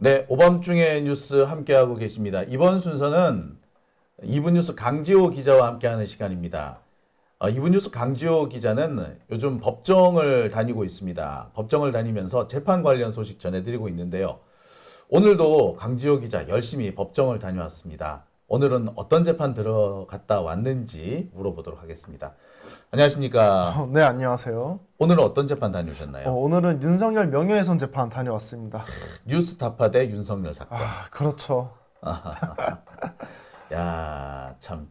네, 오밤중의 뉴스 함께하고 계십니다. 이번 순서는 이분 뉴스 강지호 기자와 함께하는 시간입니다. 이분 뉴스 강지호 기자는 요즘 법정을 다니고 있습니다. 법정을 다니면서 재판 관련 소식 전해드리고 있는데요. 오늘도 강지호 기자 열심히 법정을 다녀왔습니다. 오늘은 어떤 재판 들어갔다 왔는지 물어보도록 하겠습니다. 안녕하십니까? 네, 안녕하세요. 오늘은 어떤 재판 다녀오셨나요? 오늘은 윤석열 명예훼손 재판 다녀왔습니다. 뉴스타파 대 윤석열 사건. 그렇죠. 야, 참.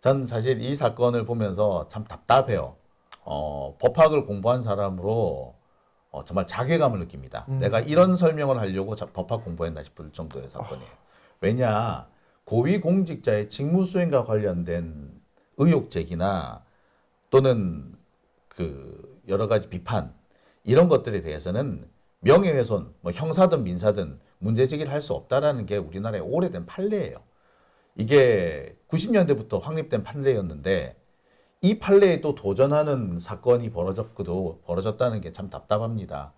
전 사실 이 사건을 보면서 참 답답해요. 법학을 공부한 사람으로 정말 자괴감을 느낍니다. 내가 이런 설명을 하려고 법학 공부했나 싶을 정도의 사건이에요. 왜냐, 고위공직자의 직무수행과 관련된 의혹 제기나 또는 그 여러 가지 비판 이런 것들에 대해서는 명예훼손, 뭐 형사든 민사든 문제 제기를 할 수 없다라는 게 우리나라의 오래된 판례예요. 이게 90년대부터 확립된 판례였는데 이 판례에 또 도전하는 사건이 벌어졌다는 게 참 답답합니다.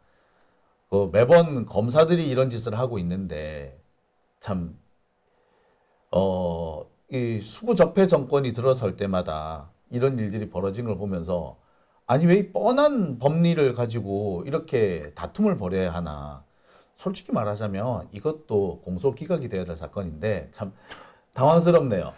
매번 검사들이 이런 짓을 하고 있는데 참 이 수구접해 정권이 들어설 때마다 이런 일들이 벌어진 걸 보면서 아니 왜 이 뻔한 법리를 가지고 이렇게 다툼을 벌여야 하나. 솔직히 말하자면 이것도 공소기각이 되어야 될 사건인데 참 당황스럽네요.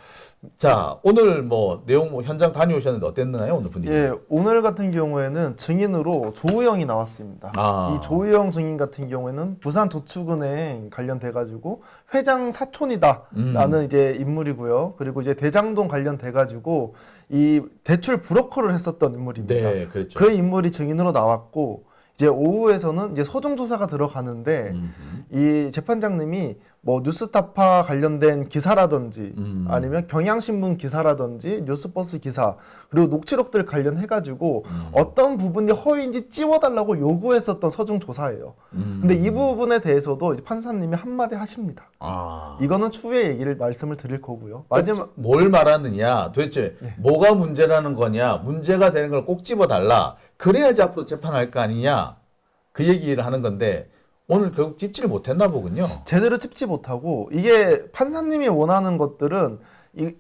자, 오늘 뭐 내용 현장 다녀오셨는데 어땠나요? 오늘 분위기? 예, 오늘 같은 경우에는 증인으로 조우영이 나왔습니다. 이 조우영 증인 같은 경우에는 부산저축은행 관련돼 가지고 회장 사촌이다라는 이제 인물이고요. 그리고 이제 대장동 관련돼 가지고 이 대출 브로커를 했었던 인물입니다. 네, 그렇죠. 그 인물이 증인으로 나왔고 이제 오후에서는 이제 소정 조사가 들어가는데 이 재판장님이 뭐 뉴스타파 관련된 기사라든지 아니면 경향신문 기사라든지 뉴스버스 기사 그리고 녹취록들 관련해 가지고 어떤 부분이 허위인지 찌워달라고 요구했었던 서중 조사예요. 근데 이 부분에 대해서도 이제 판사님이 한마디 하십니다. 이거는 추후에 얘기를 말씀을 드릴 거고요. 마지막 뭘 말하느냐, 도대체 뭐가 문제라는 거냐, 문제가 되는 걸 꼭 집어달라. 그래야지 앞으로 재판할 거 아니냐, 그 얘기를 하는 건데 오늘 결국 찝지를 못했나 보군요. 제대로 찝지 못하고 이게 판사님이 원하는 것들은 이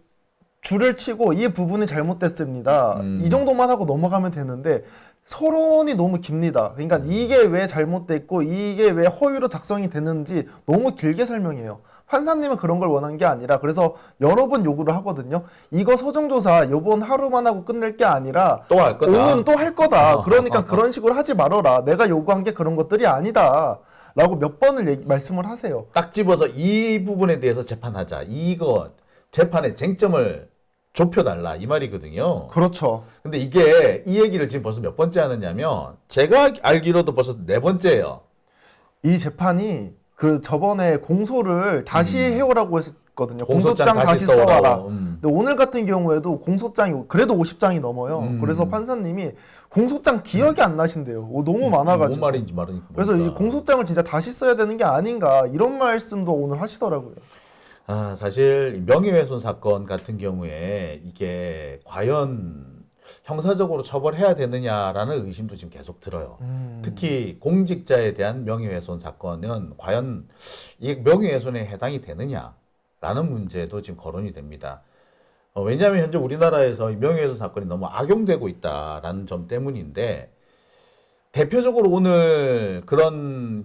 줄을 치고 이 부분이 잘못됐습니다. 이 정도만 하고 넘어가면 되는데 서론이 너무 깁니다. 그러니까 이게 왜 잘못됐고 이게 왜 허위로 작성이 됐는지 너무 길게 설명해요. 판사님은 그런 걸 원한 게 아니라 그래서 여러 번 요구를 하거든요. 이거 서정조사 요번 하루만 하고 끝낼 게 아니라 또 할 거다. 오늘은 또 할 거다. 그러니까 그런 식으로 하지 말아라. 내가 요구한 게 그런 것들이 아니다. 라고 몇 번을 말씀을 하세요. 딱 집어서 이 부분에 대해서 재판하자. 이거 재판의 쟁점을 좁혀달라 이 말이거든요. 그렇죠. 근데 이게 이 얘기를 지금 벌써 몇 번째 하느냐면 제가 알기로도 벌써 4번째예요. 이 재판이 그 저번에 공소를 다시 해오라고 했거든요. 공소장 다시 써오라고. 써와라. 근데 오늘 같은 경우에도 공소장이 그래도 50장이 넘어요. 그래서 판사님이 공소장 기억이 안 나신대요. 너무 많아가지고. 뭔 말인지 말하니까. 그래서 이제 공소장을 진짜 다시 써야 되는 게 아닌가 이런 말씀도 오늘 하시더라고요. 사실 명예훼손 사건 같은 경우에 이게 과연 형사적으로 처벌해야 되느냐라는 의심도 지금 계속 들어요. 특히 공직자에 대한 명예훼손 사건은 과연 이 명예훼손에 해당이 되느냐라는 문제도 지금 거론이 됩니다. 왜냐하면 현재 우리나라에서 이 명예훼손 사건이 너무 악용되고 있다라는 점 때문인데 대표적으로 오늘 그런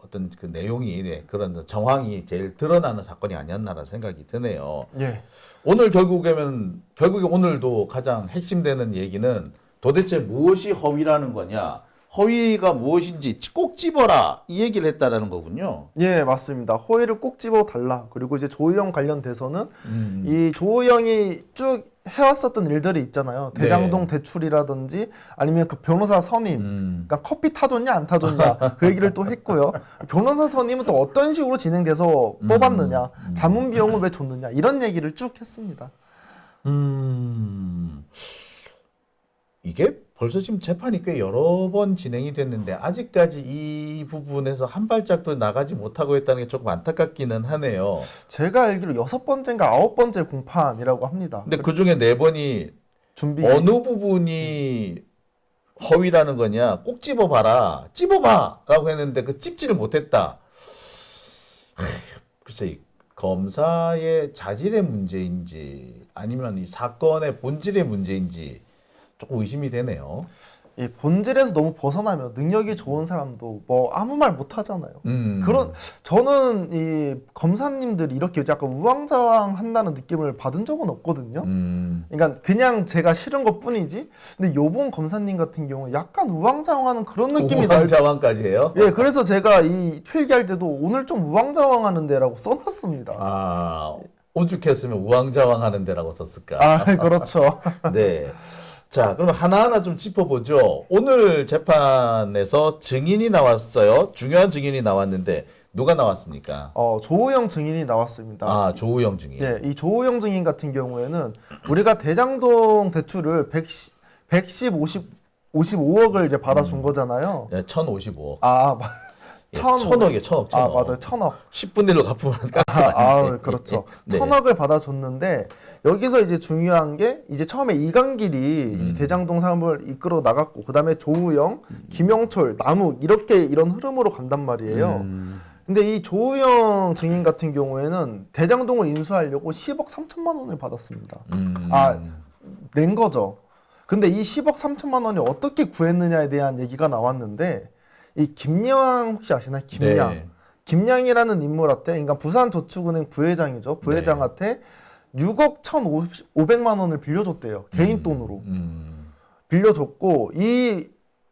어떤 그 내용이 그런 정황이 제일 드러나는 사건이 아니었나라는 생각이 드네요. 예. 오늘 결국에 오늘도 가장 핵심되는 얘기는 도대체 무엇이 허위라는 거냐, 허위가 무엇인지 꼭 집어라 이 얘기를 했다라는 거군요. 예, 맞습니다. 허위를 꼭 집어 달라. 그리고 이제 조우영 관련돼서는 이 조우영이 쭉 해왔었던 일들이 있잖아요. 대장동 대출이라든지 아니면 그 변호사 선임, 그러니까 커피 타줬냐 안 타줬냐 그 얘기를 또 했고요. 변호사 선임은 또 어떤 식으로 진행돼서 뽑았느냐, 자문 비용을 왜 줬느냐 이런 얘기를 쭉 했습니다. 이게 벌써 지금 재판이 꽤 여러 번 진행이 됐는데 아직까지 이 부분에서 한 발짝도 나가지 못하고 있다는 게 조금 안타깝기는 하네요. 제가 알기로 6번째인가 9번째 공판이라고 합니다. 근데 그 중에 4번이 어느 부분이 허위라는 거냐, 꼭 집어봐라, 집어봐! 라고 했는데 그 찝지를 못했다. 글쎄 이 검사의 자질의 문제인지 아니면 이 사건의 본질의 문제인지 조금 의심이 되네요. 이 본질에서 너무 벗어나면 능력이 좋은 사람도 뭐 아무 말 못 하잖아요. 그런 저는 이 검사님들이 이렇게 약간 우왕좌왕한다는 느낌을 받은 적은 없거든요. 그러니까 그냥 제가 싫은 것뿐이지. 근데 요번 검사님 같은 경우 약간 우왕좌왕하는 그런 느낌이 날. 우왕좌왕까지 해요? 예, 그래서 제가 이 필기할 때도 오늘 좀 우왕좌왕하는데라고 써놨습니다. 아, 오죽했으면 우왕좌왕하는 데라고 썼을까? 아, 그렇죠. 네. 자, 그럼 하나하나 좀 짚어보죠. 오늘 재판에서 증인이 나왔어요. 중요한 증인이 나왔는데 누가 나왔습니까? 조우영 증인이 나왔습니다. 아, 조우영 증인. 네, 이 조우영 증인 같은 경우에는 우리가 대장동 대출을 55억을 이제 받아준 거잖아요. 네, 1,055억. 아, 예, 1,000억이에요, 1,000억. 아, 맞아요. 1,000억. 10분 일로 갚으면 깎이면 그렇죠. 네. 1,000억을 받아줬는데 여기서 이제 중요한 게 이제 처음에 이강길이 이제 대장동 사업을 이끌어 나갔고 그다음에 조우영, 김영철, 남욱 이런 흐름으로 간단 말이에요. 근데 이 조우영 증인 같은 경우에는 대장동을 인수하려고 10억 3천만 원을 받았습니다. 낸 거죠. 근데 이 10억 3천만 원이 어떻게 구했느냐에 대한 얘기가 나왔는데 이 김양 혹시 아시나요? 김양. 네. 김양이라는 인물한테, 그러니까 부산저축은행 부회장이죠. 부회장한테 6억 1,500만 원을 빌려줬대요. 개인 돈으로. 빌려줬고 이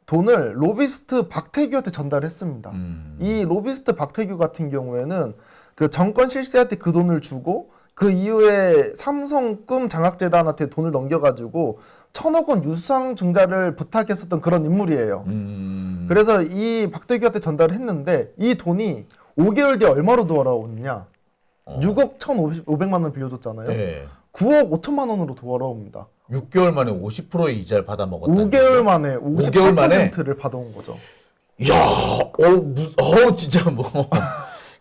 돈을 로비스트 박태규한테 전달했습니다. 이 로비스트 박태규 같은 경우에는 그 정권 실세한테 그 돈을 주고 그 이후에 삼성꿈 장학재단한테 돈을 넘겨가지고 1,000억 원 유상증자를 부탁했었던 그런 인물이에요. 그래서 이 박태규한테 전달을 했는데 이 돈이 5개월 뒤에 얼마로 돌아오느냐? 6억 1,500만 원 빌려줬잖아요. 네. 9억 5천만 원으로 돌아옵니다. 6개월 만에 50%의 이자를 받아 먹었다는 5개월 만에 5개월 만에? 54%를 받아온 거죠. 이야, 진짜 뭐.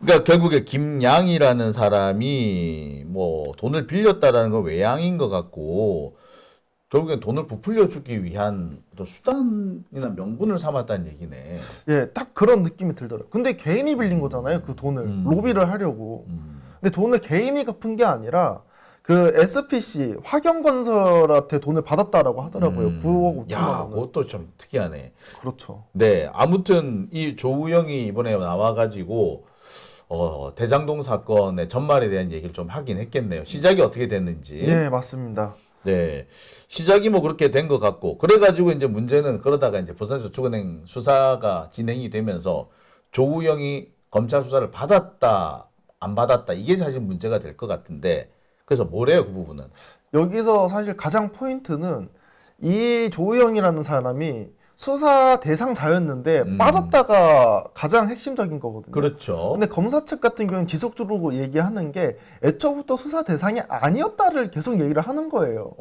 그러니까 결국에 김양이라는 사람이 뭐 돈을 빌렸다라는 건 외양인 것 같고 결국엔 돈을 부풀려 주기 위한 어떤 수단이나 명분을 삼았다는 얘기네. 예, 딱 그런 느낌이 들더라고요. 근데 개인이 빌린 거잖아요, 그 돈을. 로비를 하려고. 근데 돈을 개인이 갚은 게 아니라 그 SPC 화경건설한테 돈을 받았다라고 하더라고요. 9억 5천만 야, 원을. 그것도 좀 특이하네. 그렇죠. 네, 아무튼 이 조우영이 이번에 나와가지고 대장동 사건의 전말에 대한 얘기를 좀 하긴 했겠네요. 시작이 어떻게 됐는지. 네, 맞습니다. 네. 시작이 뭐 그렇게 된 것 같고, 그래가지고 이제 문제는 그러다가 이제 부산저축은행 수사가 진행이 되면서 조우영이 검찰 수사를 받았다, 안 받았다, 이게 사실 문제가 될 것 같은데, 그래서 뭐래요, 그 부분은? 여기서 사실 가장 포인트는 이 조우영이라는 사람이 수사 대상자였는데 빠졌다가 가장 핵심적인 거거든요. 그렇죠. 근데 검사 측 같은 경우는 지속적으로 얘기하는 게 애초부터 수사 대상이 아니었다를 계속 얘기를 하는 거예요.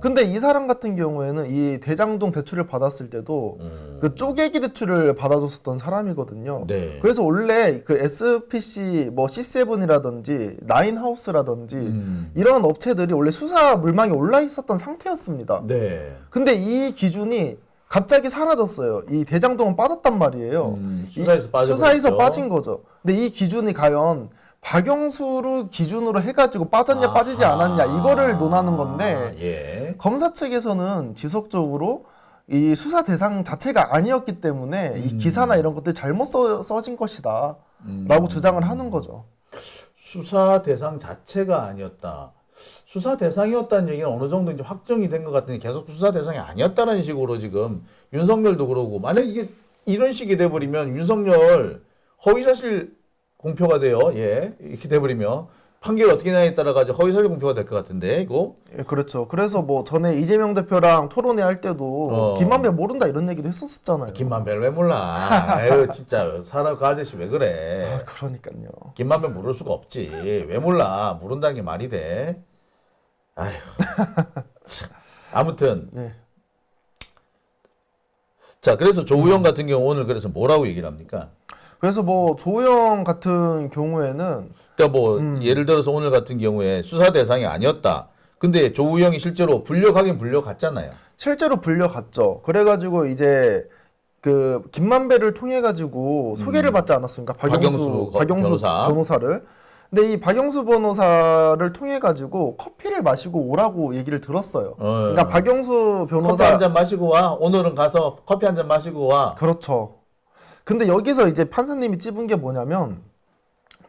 근데 이 사람 같은 경우에는 이 대장동 대출을 받았을 때도 그 쪼개기 대출을 받아줬었던 사람이거든요. 네. 그래서 원래 그 SPC 뭐 C7이라든지 나인하우스라든지 이런 업체들이 원래 수사 물망에 올라 있었던 상태였습니다. 네. 근데 이 기준이 갑자기 사라졌어요. 이 대장동은 빠졌단 말이에요. 수사에서 빠진 거죠. 근데 이 기준이 과연 박영수를 기준으로 해가지고 빠졌냐 빠지지 않았냐 이거를 논하는 건데 예. 검사 측에서는 지속적으로 이 수사 대상 자체가 아니었기 때문에 이 기사나 이런 것들이 잘못 써진 것이다 라고 주장을 하는 거죠. 수사 대상 자체가 아니었다. 수사 대상이었다는 얘기는 어느 정도 이제 확정이 된 것 같으니 계속 수사 대상이 아니었다는 식으로 지금 윤석열도 그러고, 만약 이게 이런 식이 돼버리면 윤석열 허위사실 공표가 돼요. 예, 이렇게 돼버리면 판결이 어떻게 나냐에 따라 가지고 허위사실 공표가 될 것 같은데 이거. 예, 그렇죠. 그래서 뭐 전에 이재명 대표랑 토론회 할 때도 김만배 모른다 이런 얘기도 했었잖아요. 김만배를 왜 몰라? 아유 진짜 사람 그 아저씨 왜 그래? 아, 그러니까요. 김만배 모를 수가 없지. 왜 몰라? 모른다는 게 말이 돼? 아휴. 참. 아무튼. 네. 자, 그래서 조우영 같은 경우 오늘 그래서 뭐라고 얘기를 합니까? 그래서 뭐 조영 같은 경우에는 그러니까 뭐 예를 들어서 오늘 같은 경우에 수사 대상이 아니었다. 근데 조우영이 실제로 불려가긴 불려갔잖아요. 실제로 불려갔죠. 그래가지고 이제 그 김만배를 통해 가지고 소개를 받지 않았습니까? 박영수 변호사를. 근데 이 박영수 변호사를 통해 가지고 커피를 마시고 오라고 얘기를 들었어요. 그러니까 박영수 변호사 커피 한 잔 마시고 와. 오늘은 가서 커피 한 잔 마시고 와. 그렇죠. 근데 여기서 이제 판사님이 찝은 게 뭐냐면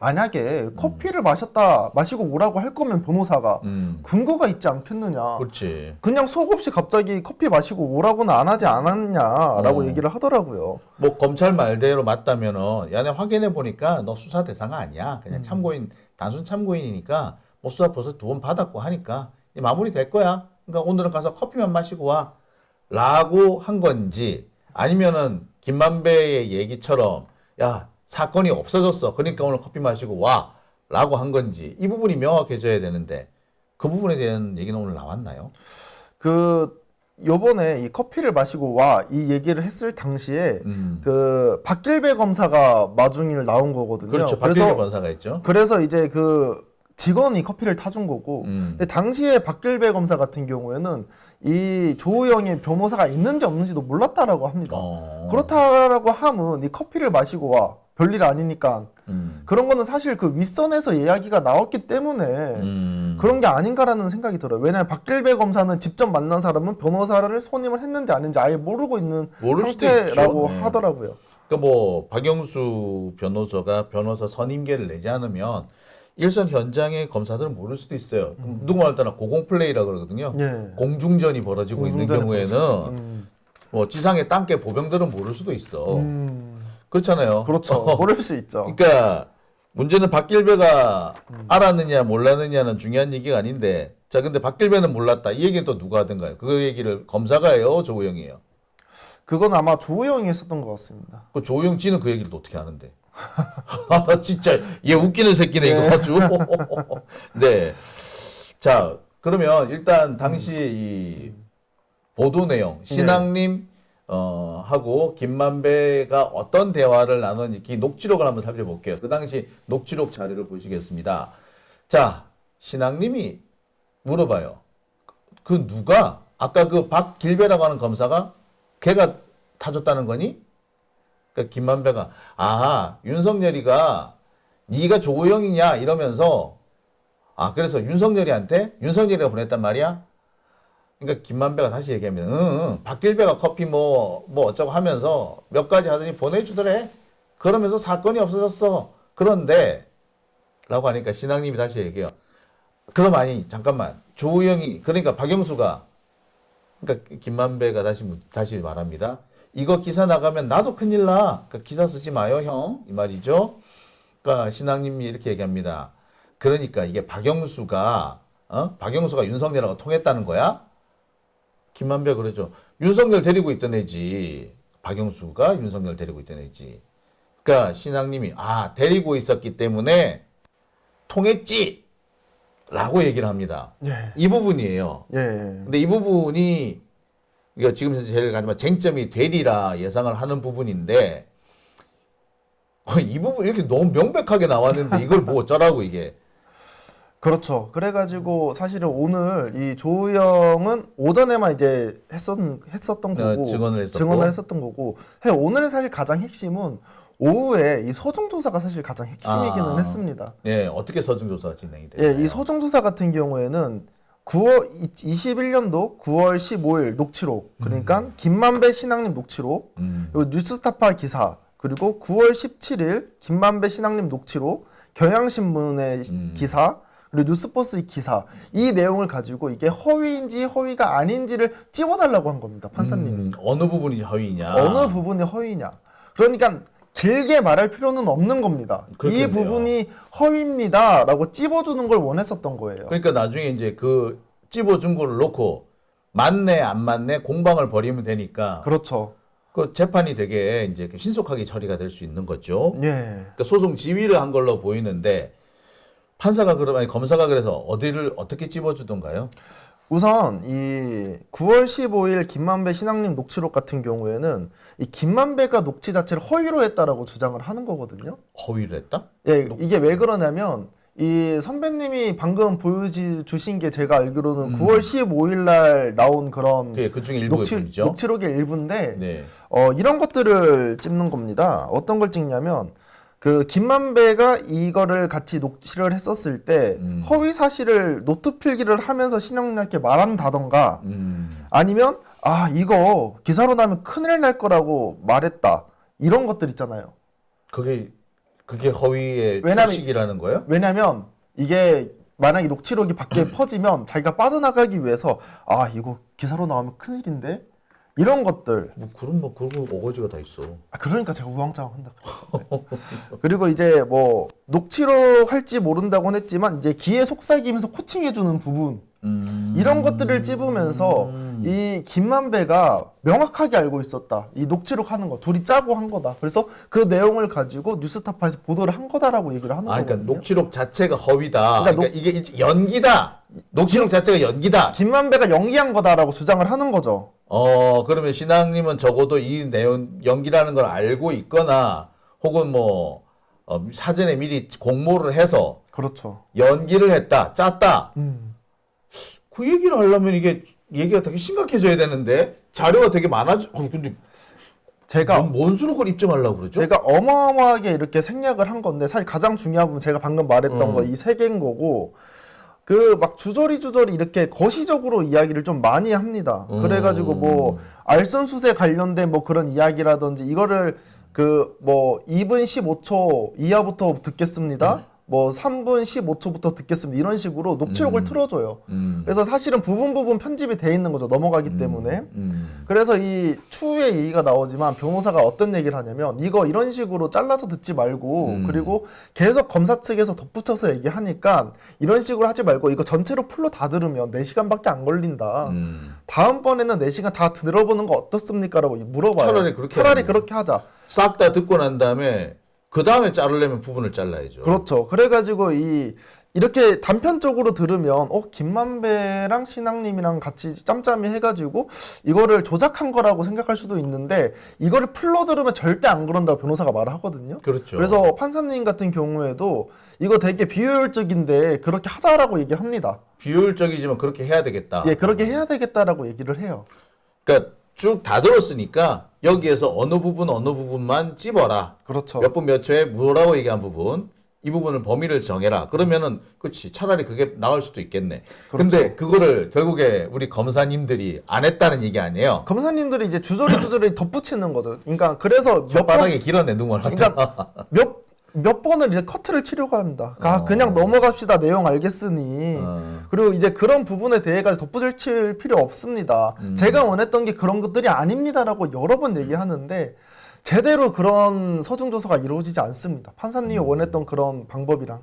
만약에 커피를 마시고 오라고 할 거면 변호사가 근거가 있지 않겠느냐. 그렇지. 그냥 속 없이 갑자기 커피 마시고 오라고는 안 하지 않았냐라고 얘기를 하더라고요. 뭐 검찰 말대로 맞다면은 야내 확인해 보니까 너 수사 대상 아니야. 그냥 참고인 단순 참고인이니까 뭐 수사 벌써 2번 받았고 하니까 이제 마무리 될 거야. 그러니까 오늘은 가서 커피만 마시고 와라고 한 건지 아니면은 김만배의 얘기처럼 야 사건이 없어졌어. 그러니까 오늘 커피 마시고 와라고 한 건지 이 부분이 명확해져야 되는데 그 부분에 대한 얘기는 오늘 나왔나요? 요번에 이 커피를 마시고 와 이 얘기를 했을 당시에 그 박길배 검사가 마중일 나온 거거든요. 그렇죠. 박길배 검사가 있죠. 그래서 이제 그 직원이 커피를 타준 거고 근데 당시에 박길배 검사 같은 경우에는 이 조우영의 변호사가 있는지 없는지도 몰랐다라고 합니다. 그렇다라고 하면 이 커피를 마시고 와 별일 아니니까 그런 거는 사실 그 윗선에서 이야기가 나왔기 때문에 그런 게 아닌가라는 생각이 들어요. 왜냐하면 박길배 검사는 직접 만난 사람은 변호사를 선임을 했는지 아닌지 아예 모르고 있는 상태라고 하더라고요. 그러니까 뭐 박영수 변호사가 변호사 선임계를 내지 않으면 일선 현장의 검사들은 모를 수도 있어요. 누구 말을 따라 고공플레이라 그러거든요. 공중전이 벌어지고 있는 경우에는 뭐 지상의 땅개 보병들은 모를 수도 있어. 그렇잖아요. 그렇죠. 모를 수 있죠. 그러니까 문제는 박길배가 알았느냐 몰랐느냐는 중요한 얘기가 아닌데 자 근데 박길배는 몰랐다. 이 얘기는 또 누가 하던가요? 그 얘기를 검사가 해요? 조우영이에요? 그건 아마 조우영이 했었던 것 같습니다. 그 조우영 씨는 그 얘기를 또 어떻게 하는데? 나 진짜 얘 웃기는 새끼네 이거 가지고. 네. 자 그러면 일단 당시 이 보도 내용 신앙님 하고 김만배가 어떤 대화를 나눴는지 녹취록을 한번 살펴볼게요. 그 당시 녹취록 자료를 보시겠습니다. 자 신앙님이 물어봐요. 그 누가 아까 그 박길배라고 하는 검사가 걔가 타줬다는 거니? 그러니까 김만배가 윤석열이가 네가 조우영이냐 이러면서 그래서 윤석열이가 보냈단 말이야. 그러니까 김만배가 다시 얘기합니다. 응, 박길배가 커피 뭐 어쩌고 하면서 몇 가지 하더니 보내주더래. 그러면서 사건이 없어졌어. 그런데 라고 하니까 신앙님이 다시 얘기해요. 그럼 아니 잠깐만 조우영이 그러니까 박영수가 그러니까 김만배가 다시 말합니다. 이거 기사 나가면 나도 큰일 나. 그러니까 기사 쓰지 마요, 형. 이 말이죠. 그러니까 신앙님이 이렇게 얘기합니다. 그러니까 이게 박영수가 윤석열하고 통했다는 거야? 김만배가 그러죠. 윤석열 데리고 있던 애지. 박영수가 윤석열 데리고 있던 애지. 그러니까 신앙님이 데리고 있었기 때문에 통했지. 라고 얘기를 합니다. 이 부분이에요. 근데 이 부분이 이거 지금 현재 제일 가지만 쟁점이 되리라 예상을 하는 부분인데 이 부분 이렇게 너무 명백하게 나왔는데 이걸 뭐 어쩌라고 이게. 그렇죠. 그래가지고 사실은 오늘 이 조우영은 오전에만 이제 했었던 거고 증언을 했었던 거고 오늘의 사실 가장 핵심은 오후에 이 서중조사가 사실 가장 핵심이기는 했습니다. 예, 어떻게 서중조사가 진행이 돼요? 이 서중조사 같은 경우에는 21년도 9월 15일 녹취록, 그러니까 김만배 신앙님 녹취록, 그리고 뉴스타파 기사, 그리고 9월 17일 김만배 신앙님 녹취록, 경향신문의 기사, 그리고 뉴스버스의 기사, 이 내용을 가지고 이게 허위인지 허위가 아닌지를 찝어달라고 한 겁니다, 판사님이. 어느 부분이 허위냐? 어느 부분이 허위냐. 그러니까 길게 말할 필요는 없는 겁니다. 그렇겠네요. 이 부분이 허위입니다라고 찝어주는 걸 원했었던 거예요. 그러니까 나중에 이제 그 찝어준 거를 놓고 맞네 안 맞네 공방을 벌이면 되니까. 그렇죠. 그 재판이 되게 이제 신속하게 처리가 될 수 있는 거죠. 그러니까 소송 지휘를 한 걸로 보이는데 검사가 그래서 어떻게 찝어주던가요? 우선 이 9월 15일 김만배 신앙님 녹취록 같은 경우에는 이 김만배가 녹취 자체를 허위로 했다라고 주장을 하는 거거든요. 허위를 했다? 이게 왜 그러냐면 이 선배님이 방금 보여주신 게 제가 알기로는 9월 15일 날 나온 그런 그 중에 일부분이죠. 녹취록의 일부인데 네. 이런 것들을 찍는 겁니다. 어떤 걸 찍냐면 그 김만배가 이거를 같이 녹취를 했었을 때 허위 사실을 노트 필기를 하면서 신영락에 말한다던가 아니면 이거 기사로 나면 큰일 날 거라고 말했다. 이런 것들 있잖아요. 그게 허위의 표식이라는 거예요? 왜냐면 이게 만약에 녹취록이 밖에 퍼지면 자기가 빠져나가기 위해서 이거 기사로 나오면 큰일인데 이런 것들. 그런 어거지가 다 있어. 그러니까 제가 우왕좌왕한다. 그리고 이제 뭐 녹취록 할지 모른다고는 했지만 이제 기에 속삭이면서 코칭해주는 부분. 이런 것들을 찝으면서 이 김만배가 명확하게 알고 있었다. 이 녹취록 하는 거 둘이 짜고 한 거다. 그래서 그 내용을 가지고 뉴스타파에서 보도를 한 거다라고 얘기를 하는 거거든요. 그러니까 녹취록 자체가 허위다. 그러니까 이게 연기다. 녹취록 자체가 연기다. 김만배가 연기한 거다라고 주장을 하는 거죠. 그러면 신앙님은 적어도 이 내용 연기라는 걸 알고 있거나 혹은 뭐 사전에 미리 공모를 해서 그렇죠. 연기를 했다, 짰다. 그 얘기를 하려면 이게 얘기가 되게 심각해져야 되는데 자료가 되게 많아져. 근데 제가 뭔 수로 그걸 입증하려고 그러죠? 제가 어마어마하게 이렇게 생략을 한 건데 사실 가장 중요한 부분 제가 방금 말했던 거 이 세 개인 거고 그 막 주저리 이렇게 거시적으로 이야기를 좀 많이 합니다. 그래가지고 뭐 알선수세 관련된 뭐 그런 이야기라든지 이거를 그 뭐 2분 15초 이하부터 듣겠습니다. 뭐 3분 15초부터 듣겠습니다. 이런 식으로 녹취록을 틀어줘요. 그래서 사실은 부분 편집이 돼 있는 거죠. 넘어가기 때문에. 그래서 이 추후에 얘기가 나오지만 변호사가 어떤 얘기를 하냐면 이거 이런 식으로 잘라서 듣지 말고 그리고 계속 검사 측에서 덧붙여서 얘기하니까 이런 식으로 하지 말고 이거 전체로 풀로 다 들으면 4시간밖에 안 걸린다. 다음번에는 4시간 다 들어보는 거 어떻습니까? 라고 물어봐요. 차라리 그렇게 하자. 싹 다 듣고 난 다음에 그 다음에 자르려면 부분을 잘라야죠. 그렇죠. 그래가지고 이렇게 단편적으로 들으면 김만배랑 신앙님이랑 같이 짬짬이 해가지고 이거를 조작한 거라고 생각할 수도 있는데 이거를 풀로 들으면 절대 안 그런다고 변호사가 말을 하거든요. 그렇죠. 그래서 판사님 같은 경우에도 이거 되게 비효율적인데 그렇게 하자라고 얘기를 합니다. 비효율적이지만 그렇게 해야 되겠다. 예, 그렇게 해야 되겠다라고 얘기를 해요. 그러니까 쭉 다 들었으니까 여기에서 어느 부분만 찝어라. 그렇죠. 몇 분 몇 초에 뭐라고 얘기한 부분, 이 부분을 범위를 정해라. 그러면은 그렇지. 차라리 그게 나을 수도 있겠네. 그렇죠. 근데 그거를 결국에 우리 검사님들이 안 했다는 얘기 아니에요? 검사님들이 이제 주저리 덧붙이는 거죠. 그러니까 그래서 바닥에 길었네 누구만. 그러니까 몇 번을 이제 커트를 치려고 합니다. 그냥 넘어갑시다. 내용 알겠으니. 그리고 이제 그런 부분에 대해서 덧붙일 필요 없습니다. 제가 원했던 게 그런 것들이 아닙니다라고 여러 번 얘기하는데 제대로 그런 서중 조사가 이루어지지 않습니다. 판사님이 원했던 그런 방법이랑.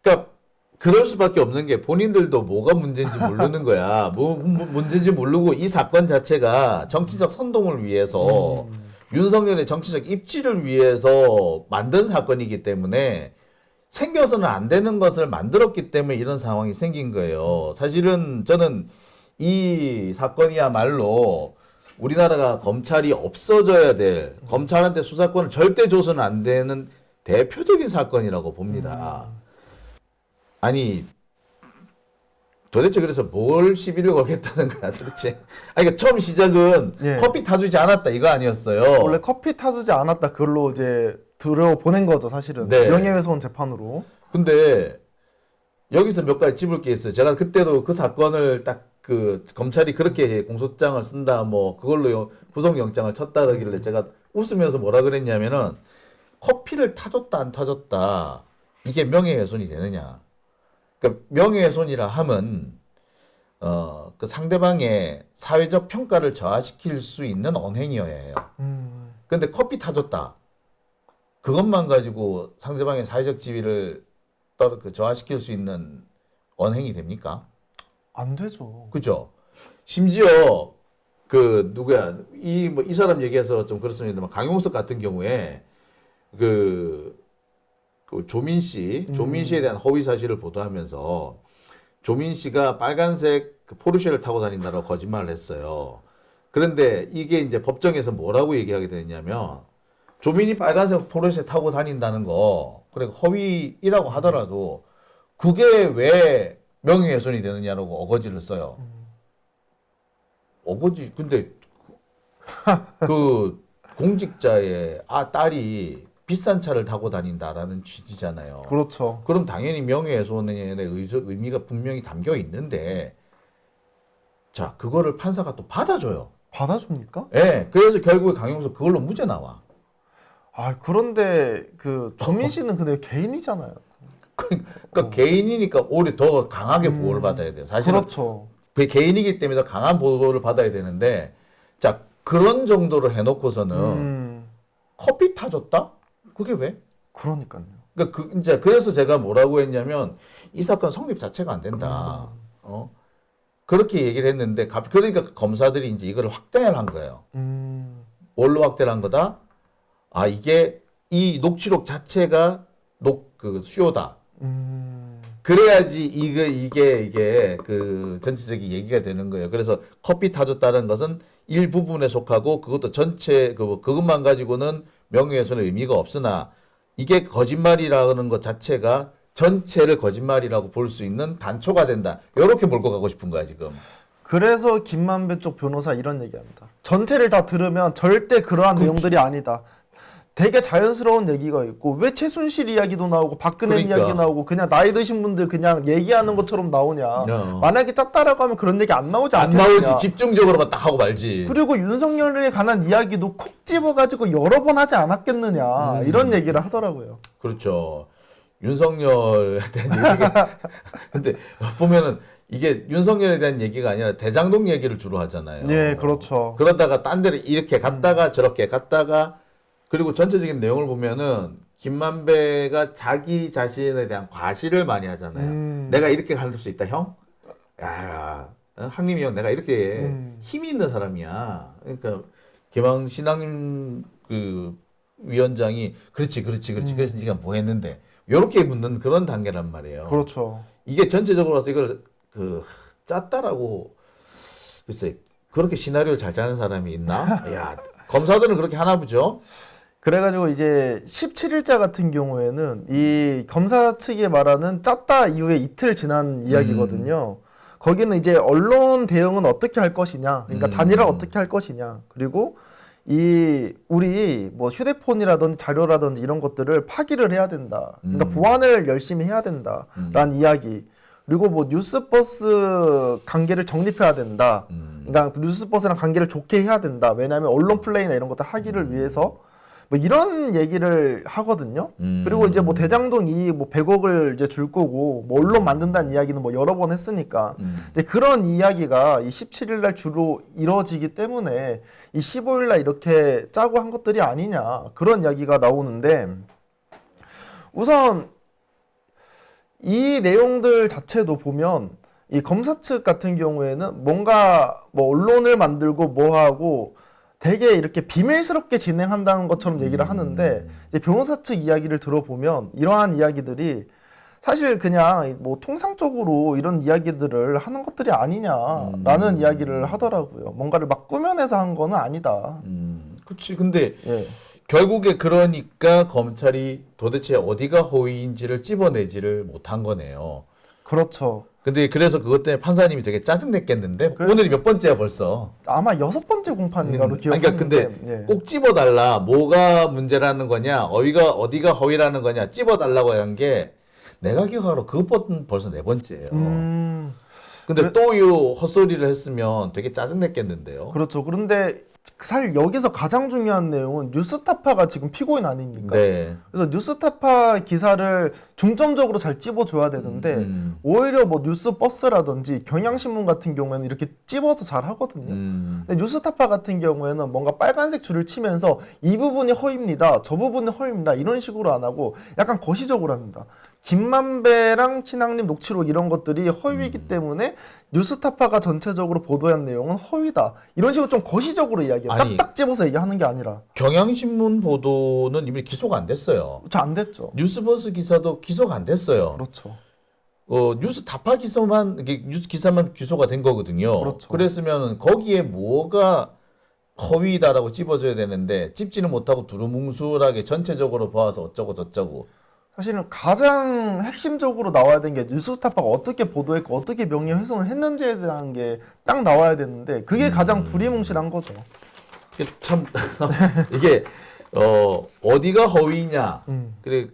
그러니까 그럴 수밖에 없는 게 본인들도 뭐가 문제인지 모르는 거야. 뭐 문제인지 모르고 이 사건 자체가 정치적 선동을 위해서 윤석열의 정치적 입지를 위해서 만든 사건이기 때문에 생겨서는 안 되는 것을 만들었기 때문에 이런 상황이 생긴 거예요. 사실은 저는 이 사건이야말로 우리나라가 검찰이 없어져야 될, 검찰한테 수사권을 절대 줘서는 안 되는 대표적인 사건이라고 봅니다. 아니 도대체 그래서 뭘 시비를 걸겠다는 거야 도대체. 그러니까 처음 시작은 커피 타주지 않았다 이거 아니었어요. 원래 커피 타주지 않았다 그걸로 이제 들어보낸 거죠 사실은. 네. 명예훼손 재판으로. 근데 여기서 몇 가지 찝을 게 있어요. 제가 그때도 그 사건을 딱 그 검찰이 그렇게 공소장을 쓴다 뭐 그걸로 구속영장을 쳤다 그러길래 제가 웃으면서 뭐라 그랬냐면은 커피를 타줬다 안 타줬다 이게 명예훼손이 되느냐. 그러니까 명예훼손이라 함은 그 상대방의 사회적 평가를 저하시킬 수 있는 언행이어야 해요. 근데 커피 타줬다. 그것만 가지고 상대방의 사회적 지위를 저하시킬 수 있는 언행이 됩니까? 안 되죠. 그죠? 심지어 그 누구야 이 사람 얘기해서 좀 그렇습니다만 강용석 같은 경우에 그 조민 씨에 대한 허위 사실을 보도하면서 조민 씨가 빨간색 그 포르쉐를 타고 다닌다고 거짓말을 했어요. 그런데 이게 이제 법정에서 뭐라고 얘기하게 됐냐면 조민이 빨간색 포르쉐 타고 다닌다는 거 그리고 허위이라고 하더라도 그게 왜 명예훼손이 되느냐라고 어거지를 써요. 어거지. 근데 그 공직자의 딸이 비싼 차를 타고 다닌다라는 취지잖아요. 그렇죠. 그럼 당연히 명예훼손의 의미가 분명히 담겨 있는데, 자, 그거를 판사가 또 받아줘요. 받아줍니까? 예. 그래서 결국에 강용석 그걸로 무죄 나와. 그런데 그 조민 씨는 근데 개인이잖아요. 그러니까 개인이니까 오히려 더 강하게 보호를 받아야 돼요. 사실은 그렇죠. 그 개인이기 때문에 더 강한 보호를 받아야 되는데, 자, 그런 정도로 해놓고서는 커피 타줬다? 그게 왜? 그러니까요. 그러니까 이제 그래서 제가 뭐라고 했냐면 이 사건 성립 자체가 안 된다. 그렇게 얘기를 했는데 그러니까 검사들이 이제 이걸 확대를 한 거예요. 뭘로 확대를 한 거다? 이게 이 녹취록 자체가 그 쇼다. 그래야지 이게 그 전체적인 얘기가 되는 거예요. 그래서 커피 타줬다는 것은 일부분에 속하고 그것도 전체 그것만 가지고는 명예훼손의 의미가 없으나 이게 거짓말이라는 것 자체가 전체를 거짓말이라고 볼 수 있는 단초가 된다. 이렇게 몰고 가고 싶은 거야 지금. 그래서 김만배 쪽 변호사 이런 얘기합니다. 전체를 다 들으면 절대 그러한 내용들이 아니다. 되게 자연스러운 얘기가 있고 왜 최순실 이야기도 나오고 박근혜 이야기 나오고 그냥 나이 드신 분들 그냥 얘기하는 것처럼 나오냐. 만약에 짰다라고 하면 그런 얘기 안 나오지 않겠냐. 안 나오지. 집중적으로만 딱 하고 말지. 그리고 윤석열에 관한 이야기도 콕 집어가지고 여러 번 하지 않았겠느냐. 이런 얘기를 하더라고요. 그렇죠. 윤석열에 대한 얘기가 근데 보면은 이게 윤석열에 대한 얘기가 아니라 대장동 얘기를 주로 하잖아요. 네, 그렇죠. 그러다가 딴 데를 이렇게 갔다가 저렇게 갔다가 그리고 전체적인 내용을 보면은 김만배가 자기 자신에 대한 과시를 많이 하잖아요. 내가 이렇게 할 수 있다, 형? 야, 항림이 형, 내가 이렇게 힘이 있는 사람이야. 그러니까 개방 신앙님 그 위원장이 그렇지. 그래서 네가 뭐 했는데? 요렇게 묻는 그런 단계란 말이에요. 그렇죠. 이게 전체적으로 이걸 짰다라고 글쎄 그렇게 시나리오를 잘 짜는 사람이 있나? 야, 검사들은 그렇게 하나 보죠. 그래가지고 이제 17일자 같은 경우에는 이 검사 측이 말하는 짰다 이후에 이틀 지난 이야기거든요. 거기는 이제 언론 대응은 어떻게 할 것이냐, 그러니까 단일화 어떻게 할 것이냐, 그리고 우리 뭐 휴대폰이라든지 자료라든지 이런 것들을 파기를 해야 된다. 그러니까 보안을 열심히 해야 된다라는 이야기. 그리고 뭐 뉴스버스 관계를 정립해야 된다. 그러니까 뉴스버스랑 관계를 좋게 해야 된다. 왜냐하면 언론 플레이나 이런 것들 하기를 위해서 뭐 이런 얘기를 하거든요. 그리고 이제 뭐 대장동 이익 뭐 100억을 이제 줄 거고 뭐 언론 만든다는 이야기는 뭐 여러 번 했으니까 이제 그런 이야기가 이 17일 날 주로 이루어지기 때문에 이 15일 날 이렇게 짜고 한 것들이 아니냐 그런 이야기가 나오는데 우선 이 내용들 자체도 보면 이 검사 측 같은 경우에는 뭔가 뭐 언론을 만들고 뭐 하고 되게 이렇게 비밀스럽게 진행한다는 것처럼 얘기를 하는데 이제 변호사 측 이야기를 들어보면 이러한 이야기들이 사실 그냥 뭐 통상적으로 이런 이야기들을 하는 것들이 아니냐라는 이야기를 하더라고요. 뭔가를 막 꾸며내서 한 거는 아니다. 그렇지. 근데 결국에 그러니까 검찰이 도대체 어디가 허위인지를 찝어내지를 못한 거네요. 그렇죠. 근데 그래서 그것 때문에 판사님이 되게 짜증냈겠는데 오늘이 몇 번째야 벌써. 아마 6번째 공판인가로 기억하는데. 그러니까 근데 꼭 찝어달라. 뭐가 문제라는 거냐, 어디가 허위라는 거냐 찝어달라고 한 게 내가 기억하기로 그것보다는 벌써 4번째예요. 근데 또 이 헛소리를 했으면 되게 짜증냈겠는데요. 그렇죠. 그런데 사실 여기서 가장 중요한 내용은 뉴스타파가 지금 피고인 아닙니까? 네. 그래서 뉴스타파 기사를 중점적으로 잘 찝어줘야 되는데 오히려 뭐 뉴스버스라든지 경향신문 같은 경우에는 이렇게 찝어서 잘 하거든요. 근데 뉴스타파 같은 경우에는 뭔가 빨간색 줄을 치면서 이 부분이 허위입니다, 저 부분이 허위입니다 이런 식으로 안 하고 약간 거시적으로 합니다. 김만배랑 신앙님 녹취록 이런 것들이 허위이기 때문에 뉴스타파가 전체적으로 보도한 내용은 허위다 이런 식으로 좀 거시적으로 이야기해요. 딱딱 집어서 얘기하는 게 아니라. 경향신문 보도는 이미 기소가 안 됐어요. 저 안 됐죠. 뉴스버스 기사도 기소가 안 됐어요. 그렇죠. 뉴스타파 뉴스 기사만 기소가 된 거거든요. 그렇죠. 그랬으면 거기에 뭐가 허위다라고 찝어줘야 되는데 찝지는 못하고 두루뭉술하게 전체적으로 봐서 어쩌고 저쩌고. 사실은 가장 핵심적으로 나와야 되는 게 뉴스타파가 어떻게 보도했고 어떻게 명예훼손을 했는지에 대한 게 딱 나와야 되는데 그게 가장 두리뭉실한 거죠. 이게 참 이게 어디가 허위냐 그래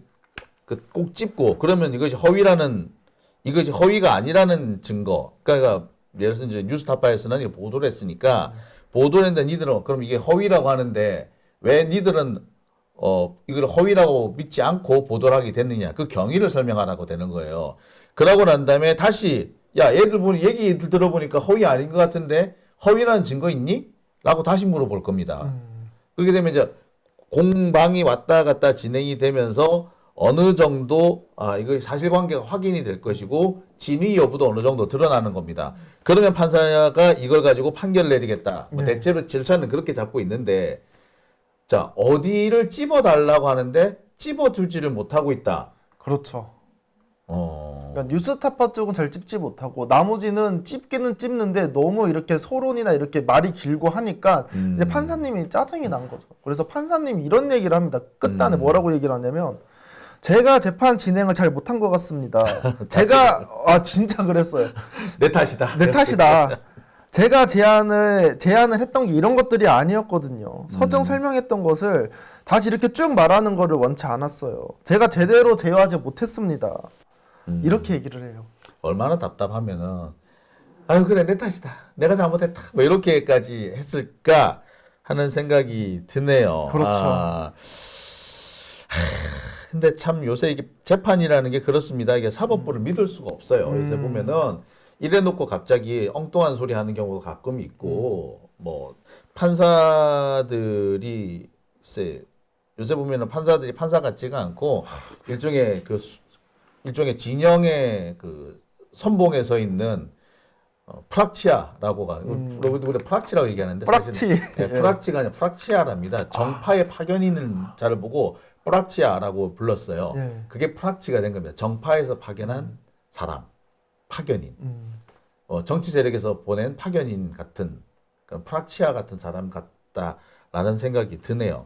꼭 찝고 그러면 이것이 허위가 아니라는 증거. 그러니까 예를 들어서 이제 뉴스타파에서는 이게 보도를 했으니까 보도를 했는데 니들은 그럼 이게 허위라고 하는데 왜 니들은 이걸 허위라고 믿지 않고 보도를 하게 됐느냐. 그 경위를 설명하라고 되는 거예요. 그러고 난 다음에 다시 야 얘기 들어보니까 허위 아닌 것 같은데 허위라는 증거 있니? 라고 다시 물어볼 겁니다. 그렇게 되면 이제 공방이 왔다 갔다 진행이 되면서 어느 정도 이거 사실관계가 확인이 될 것이고 진위 여부도 어느 정도 드러나는 겁니다. 그러면 판사가 이걸 가지고 판결 내리겠다. 뭐 대체로 절차는 그렇게 잡고 있는데 자 어디를 찝어달라고 하는데 찝어주지를 못하고 있다. 그렇죠. 그러니까 뉴스타파 쪽은 잘 찝지 못하고 나머지는 찝기는 찝는데 너무 이렇게 서론이나 이렇게 말이 길고 하니까 이제 판사님이 짜증이 난 거죠. 그래서 판사님이 이런 얘기를 합니다. 끝단에 뭐라고 얘기를 하냐면 제가 재판 진행을 잘 못한 것 같습니다. 제가 진짜 그랬어요. 내 탓이다. 내 탓이다. 제가 제안을 했던 게 이런 것들이 아니었거든요. 서정 설명했던 것을 다시 이렇게 쭉 말하는 거를 원치 않았어요. 제가 제대로 제어하지 못했습니다. 이렇게 얘기를 해요. 얼마나 답답하면은 아유 그래 내 탓이다. 내가 잘못했다. 뭐 이렇게까지 했을까 하는 생각이 드네요. 그렇죠. 근데 참 요새 이게 재판이라는 게 그렇습니다. 이게 사법부를 믿을 수가 없어요. 요새 보면은 이래놓고 갑자기 엉뚱한 소리 하는 경우가 가끔 있고 뭐 판사들이 요새 보면은 판사들이 판사 같지가 않고 일종의 진영의 그 선봉에 서 있는 프락치아라고 우리 프락치라고 얘기하는데 사실 프락치가 아니라 프락치아랍니다. 정파의 파견이 있는 자를 보고 프락치아라고 불렀어요. 그게 프락치가 된 겁니다. 정파에서 파견한 사람, 파견인. 정치 세력에서 보낸 파견인 같은 프락치아 같은 사람 같다라는 생각이 드네요.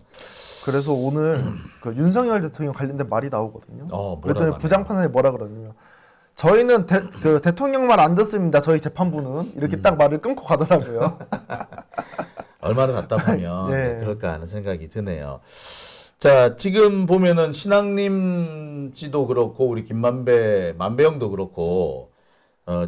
그래서 오늘 그 윤석열 대통령 관련된 말이 나오거든요. 그랬더니 부장판사님 뭐라 그러냐면 저희는 대통령 말 안 듣습니다. 저희 재판부는 이렇게 딱 말을 끊고 가더라고요. 얼마나 답답하면 그럴까 하는 생각이 드네요. 자, 지금 보면은 신앙님 씨도 그렇고 우리 만배영도 그렇고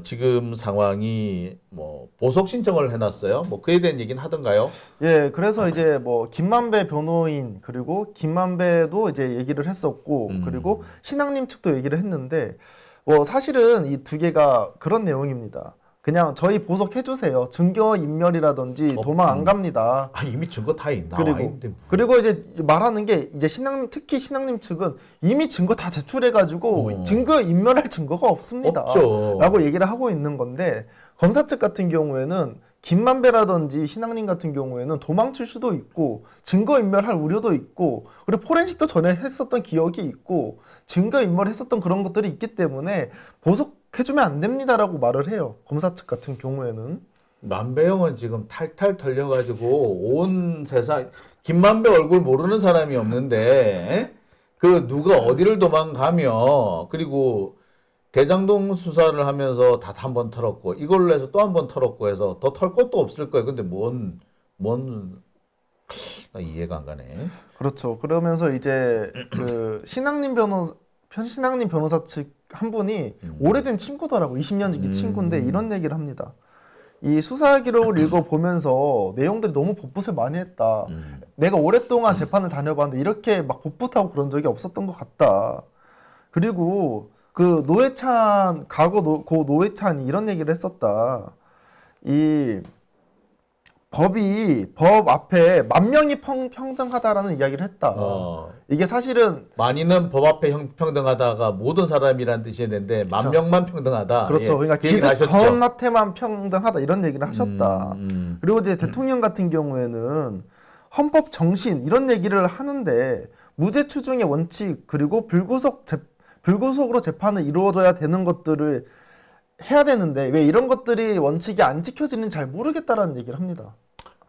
지금 상황이 뭐 보석 신청을 해놨어요. 뭐 그에 대한 얘기는 하던가요? 예, 그래서 이제 뭐 김만배 변호인 그리고 김만배도 이제 얘기를 했었고 그리고 신앙님 측도 얘기를 했는데 뭐 사실은 이 두 개가 그런 내용입니다. 그냥 저희 보석해 주세요. 증거 인멸이라든지 도망 안 갑니다. 이미 증거 다 있나? 그리고 이제 말하는 게 이제 특히 신앙님 측은 이미 증거 다 제출해가지고 증거 인멸할 증거가 없습니다. 없죠. 라고 얘기를 하고 있는 건데 검사 측 같은 경우에는 김만배라든지 신앙님 같은 경우에는 도망칠 수도 있고 증거 인멸할 우려도 있고 그리고 포렌식도 전에 했었던 기억이 있고 증거 인멸했었던 그런 것들이 있기 때문에 보석해주면 안 됩니다라고 말을 해요. 검사 측 같은 경우에는. 만배영은 지금 탈탈 털려가지고 온 세상 김만배 얼굴 모르는 사람이 없는데 그 누가 어디를 도망가며 그리고 대장동 수사를 하면서 다 한 번 털었고 이걸로 해서 또 한 번 털었고 해서 더 털 것도 없을 거예요. 근데 나 이해가 안 가네. 그렇죠. 그러면서 이제 그 신앙님 변호사 측 한 분이 오래된 친구더라고. 20년 지기 친구인데 이런 얘기를 합니다. 이 수사 기록을 읽어보면서 내용들이 너무 복붙을 많이 했다. 내가 오랫동안 재판을 다녀봤는데 이렇게 막 복붙하고 그런 적이 없었던 것 같다. 그리고 그 노회찬 고 노회찬이 이런 얘기를 했었다. 이 법 앞에 만명이 평등하다라는 이야기를 했다. 이게 사실은 만인은 법 앞에 평등하다가 모든 사람이란 뜻이었는데 만 명만 평등하다. 그렇죠. 그러니까 기득권한테만 평등하다 이런 얘기를 하셨다. 그리고 이제 대통령 같은 경우에는 헌법 정신 이런 얘기를 하는데 무죄 추정의 원칙 그리고 불구속으로 재판을 이루어져야 되는 것들을 해야 되는데 왜 이런 것들이 원칙이 안 지켜지는지 잘 모르겠다라는 얘기를 합니다.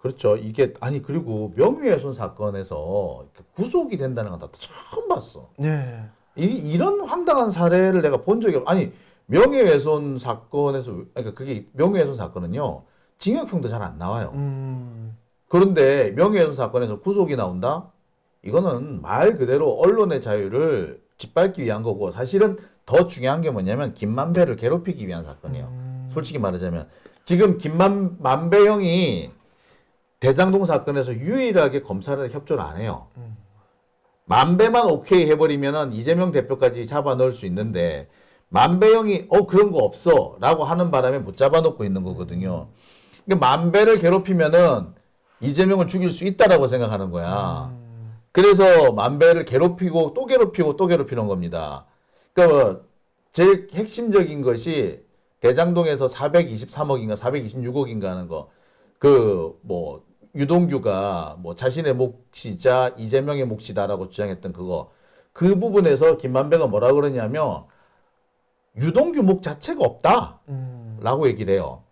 그렇죠. 이게 그리고 명예훼손 사건에서 구속이 된다는 건 나도 처음 봤어. 네. 이런 황당한 사례를 내가 본 적이 아니 명예훼손 사건에서 그러니까 그게 명예훼손 사건은요 징역형도 잘 안 나와요. 그런데 명예훼손 사건에서 구속이 나온다? 이거는 말 그대로 언론의 자유를 짓밟기 위한 거고 사실은 더 중요한 게 뭐냐면 김만배를 괴롭히기 위한 사건이에요. 솔직히 말하자면 지금 만배형이 대장동 사건에서 유일하게 검찰에 협조를 안 해요. 만배만 오케이 해버리면은 이재명 대표까지 잡아 넣을 수 있는데 만배형이 그런 거 없어 라고 하는 바람에 못 잡아 놓고 있는 거거든요. 그러니까 만배를 괴롭히면은 이재명을 죽일 수 있다라고 생각하는 거야. 그래서 만배를 괴롭히고 또 괴롭히고 또 괴롭히는 겁니다. 그러니까 제일 핵심적인 것이 대장동에서 423억인가 426억인가 하는 거. 유동규가 자신의 몫이자 이재명의 몫이다라고 주장했던 그거. 그 부분에서 김만배가 뭐라 그러냐면 유동규 몫 자체가 없다라고 얘기를 해요.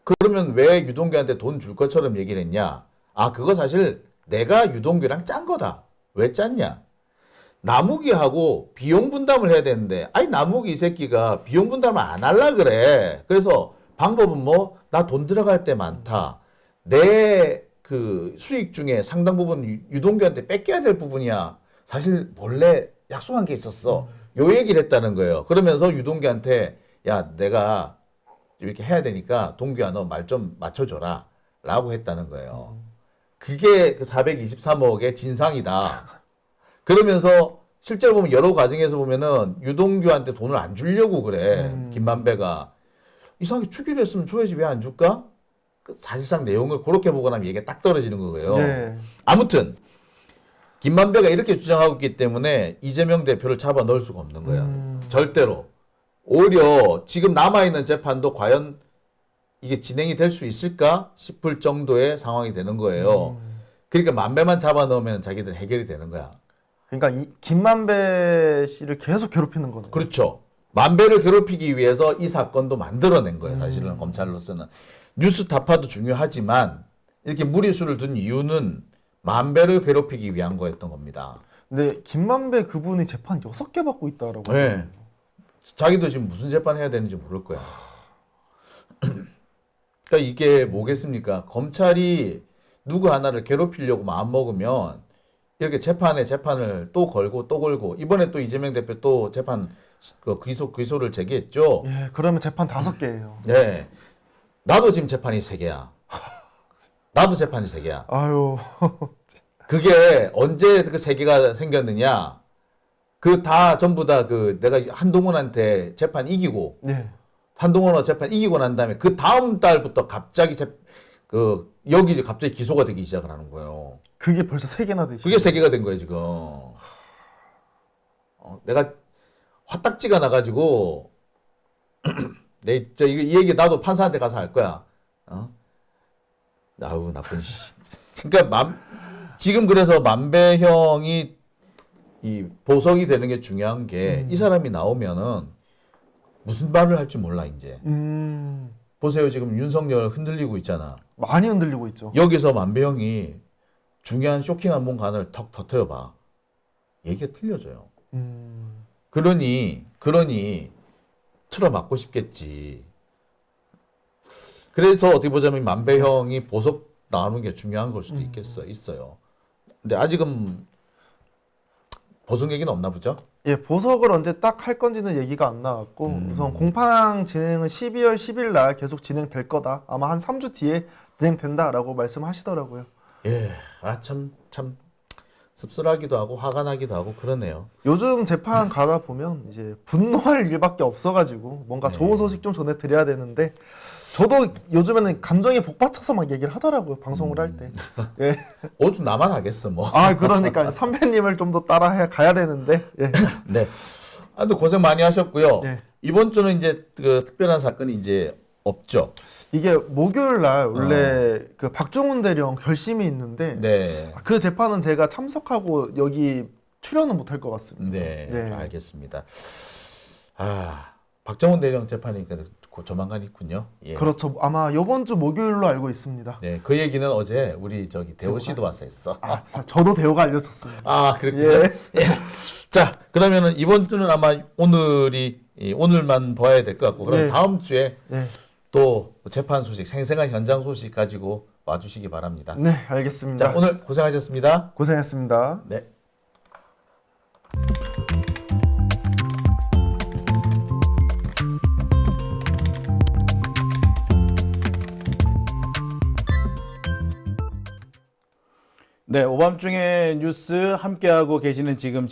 그러면 왜 유동규한테 돈 줄 것처럼 얘기를 했냐? 그거 사실 내가 유동규랑 짠 거다. 왜 짰냐? 남욱이하고 비용 분담을 해야 되는데, 남욱이 이 새끼가 비용 분담을 안 할라 그래. 그래서 방법은 나 돈 들어갈 때 많다. 내 그 수익 중에 상당 부분 유동규한테 뺏겨야 될 부분이야. 사실 몰래 약속한 게 있었어. 요 얘기를 했다는 거예요. 그러면서 유동규한테 야, 내가 이렇게 해야 되니까 동규야 너 말 좀 맞춰줘라 라고 했다는 거예요. 그게 그 423억의 진상이다. 그러면서 실제로 보면 여러 과정에서 보면은 유동규한테 돈을 안 주려고 그래. 김만배가. 이상하게 주기로 했으면 줘야지 왜 안 줄까? 사실상 내용을 그렇게 보고 나면 얘기가 딱 떨어지는 거예요. 네. 아무튼 김만배가 이렇게 주장하고 있기 때문에 이재명 대표를 잡아 넣을 수가 없는 거야. 절대로. 오히려 지금 남아있는 재판도 과연 이게 진행이 될 수 있을까 싶을 정도의 상황이 되는 거예요. 그러니까 만배만 잡아 넣으면 자기들 해결이 되는 거야. 그러니까 이 김만배 씨를 계속 괴롭히는 거네요. 그렇죠. 만배를 괴롭히기 위해서 이 사건도 만들어낸 거예요. 사실은 검찰로서는. 뉴스타파도 중요하지만 이렇게 무리수를 둔 이유는 만배를 괴롭히기 위한 거였던 겁니다. 근데 김만배 그분이 재판 6개 받고 있다라고. 네. 자기도 지금 무슨 재판 해야 되는지 모를 거야. 그러니까 이게 뭐겠습니까? 검찰이 누구 하나를 괴롭히려고 마음먹으면 이렇게 재판을 또 걸고 또 걸고 이번에 또 이재명 대표 또 재판 기소를 제기했죠. 예, 그러면 재판 5개예요. 네. 나도 지금 재판이 3개야. 나도 재판이 3개야. 아유. 그게 언제 그 3개가 생겼느냐? 전부 다 내가 한동훈한테 재판 이기고, 네. 한동훈 재판 이기고 난 다음에 그 다음 달부터 갑자기 여기 갑자기 기소가 되기 시작을 하는 거예요. 그게 벌써 3개나 되죠. 그게 3개가 된 거예요, 지금. 내가 화딱지가 나가지고, 이 얘기 나도 판사한테 가서 할 거야. 아우, 나쁜 씨. 그러니까 지금 그래서 만배형이 이 보석이 되는 게 중요한 게 이 사람이 나오면은 무슨 말을 할지 몰라 이제. 보세요 지금 윤석열 흔들리고 있잖아. 많이 흔들리고 있죠. 여기서 만배형이 중요한 쇼킹한 뭔가를 턱 터뜨려봐. 얘기가 틀려져요. 그러니 틀어맞고 싶겠지. 그래서 어떻게 보자면 만배형이 보석 나오는 게 중요한 걸 수도 있어요. 근데 아직은 보석 얘기는 없나 보죠? 예, 보석을 언제 딱 할 건지는 얘기가 안 나왔고 우선 공판 진행은 12월 10일 날 계속 진행될 거다. 아마 한 3주 뒤에 진행된다라고 말씀하시더라고요. 예, 참 씁쓸하기도 하고 화가 나기도 하고 그러네요. 요즘 재판 가다 보면 이제 분노할 일밖에 없어가지고 뭔가 좋은 소식 좀 전해드려야 되는데 저도 요즘에는 감정에 복받쳐서 막 얘기를 하더라고요. 방송을 할 때. 예. 오죽 나만 하겠어 뭐. 그러니까 선배님을 좀 더 따라 가야 되는데. 예. 네. 근데 고생 많이 하셨고요. 네. 이번 주는 이제 그 특별한 사건이 이제 없죠. 이게 목요일 날 원래 그 박종훈 대령 결심이 있는데 네. 그 재판은 제가 참석하고 여기 출연은 못할 것 같습니다. 네. 네. 알겠습니다. 박정훈 대령 재판이니까 조만간 있군요. 예. 그렇죠. 아마 이번 주 목요일로 알고 있습니다. 네, 그 얘기는 어제 우리 대호 씨도 와서 했어. 저도 대호가 알려줬습니다. 그랬군요. 예. 자, 그러면은 이번 주는 아마 오늘만 봐야 될 것 같고, 그럼 네. 다음 주에 네. 또 재판 소식, 생생한 현장 소식 가지고 와주시기 바랍니다. 네, 알겠습니다. 자, 오늘 고생하셨습니다. 고생했습니다. 네. 네, 오밤중에 뉴스 함께하고 계시는 지금